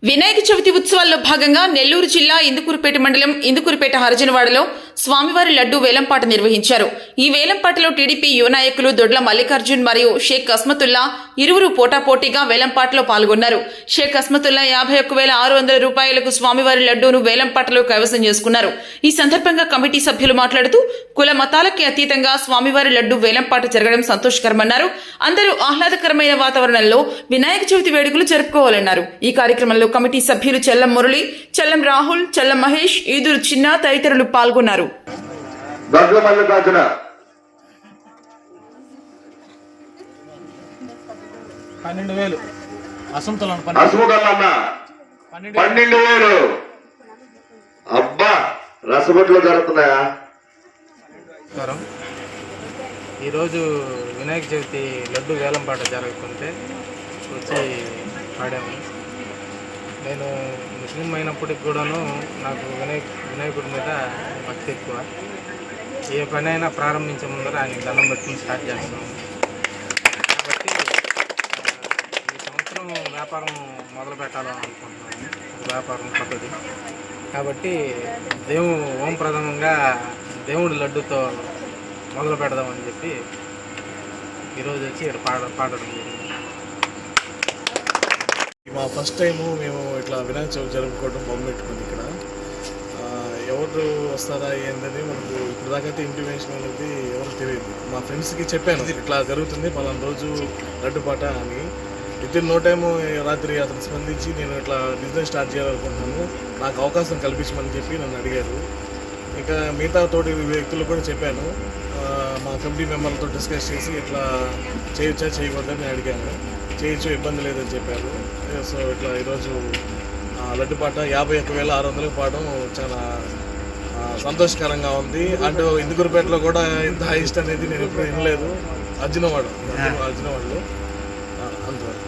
వినాయక చవితి ఉత్సవాల్లో భాగంగా నెల్లూరు జిల్లా ఇందుకూరుపేట మండలం ఇందుకూరుపేట హరిజనవాడలో స్వామివారి లడ్డూ వేలంపాట నిర్వహించారు. ఈ వేలంపాటలో టీడీపీ యువ నాయకులు దొడ్ల మల్లికార్జున్ మరియు షేక్ అస్మతుల్లా ఇరువురు పోటాపోటీగా వేలంపాటలో పాల్గొన్నారు. షేక్ అస్మతుల్లా 51,600 రూపాయలకు స్వామివారి లడ్డూను వేలంపాటలో కైవసం చేసుకున్నారు. ఈ సందర్భంగా కమిటీ సభ్యులు మాట్లాడుతూ కుల మతాలకి అతీతంగా స్వామివారి లడ్డూ వేలంపాట జరగడం సంతోషకరమన్నారు. అందరూ ఆహ్లాదకరమైన వాతావరణంలో వినాయక చవితి వేడుకలు జరుపుకోవాలన్నారు. ఈ కార్యక్రమంలో కమిటీ సభ్యులు చెల్లం మురళి, చెల్లం రాహుల్, చెల్లం మహేష్, ఈదురు చిన్న తదితరులు పాల్గొన్నారు. దొడ్ల మల్లికార్జున 12,000 అసంతలం 12,000 అబ్బా రసగుట్లు జరుగుతున్నాయా? ఈరోజు వినాయక చవితి లడ్డు వేలంపాట జరుగుతుంటే వచ్చి పాడాము. నేను ముస్లిం అయినప్పటికి కూడాను నాకు వినాయకుడి మీద భక్తి ఎక్కువ. ఏ పనైనా ప్రారంభించే ముందర ఆయన దండం పెట్టుకుని స్టార్ట్ చేస్తున్నాము. కాబట్టి ఈ సంవత్సరం వ్యాపారం మొదలు పెట్టాలని అనుకుంటున్నాము. వ్యాపారం కొత్తది కాబట్టి ఓం ప్రథమంగా దేవుడి లడ్డుతో మొదలు పెడదామని చెప్పి ఈరోజు వచ్చి ఇక్కడ పాడడం జరిగింది. మా ఫస్ట్ టైము మేము ఇట్లా వినాయక చవితి జరుపుకోవడం మొదలుపెట్టుకుంది. ఇక్కడ ఎవరు వస్తారా ఏందని మనకు ఇప్పుడు దాకైతే ఇంటిమేషన్ అనేది ఎవరికి తెలియదు. మా ఫ్రెండ్స్కి చెప్పాను ఇట్లా జరుగుతుంది పలానా రోజు లడ్డుపాట అని. వితిన్ నో టైము రాత్రి అతను స్పందించి నేను ఇట్లా బిజినెస్ స్టార్ట్ చేయాలనుకుంటున్నాను, నాకు అవకాశం కల్పించమని చెప్పి నన్ను అడిగారు. ఇంకా మిగతా తోటి వ్యక్తులు కూడా చెప్పాను. మా కమిటీ మెంబర్లతో డిస్కస్ చేసి ఇట్లా చేయొచ్చా చేయవద్దని అడిగాను. చేయొచ్చు, ఇబ్బంది లేదని చెప్పారు. సో ఇట్లా ఈరోజు లడ్డుపాట 51,600 పాడడం చాలా సంతోషకరంగా ఉంది. అంటే ఇందుకూరుపేటలో కూడా ఇంత హైయెస్ట్ అనేది నేను ఎప్పుడు వినలేదు. అర్జునవాడలో అంతవరకు.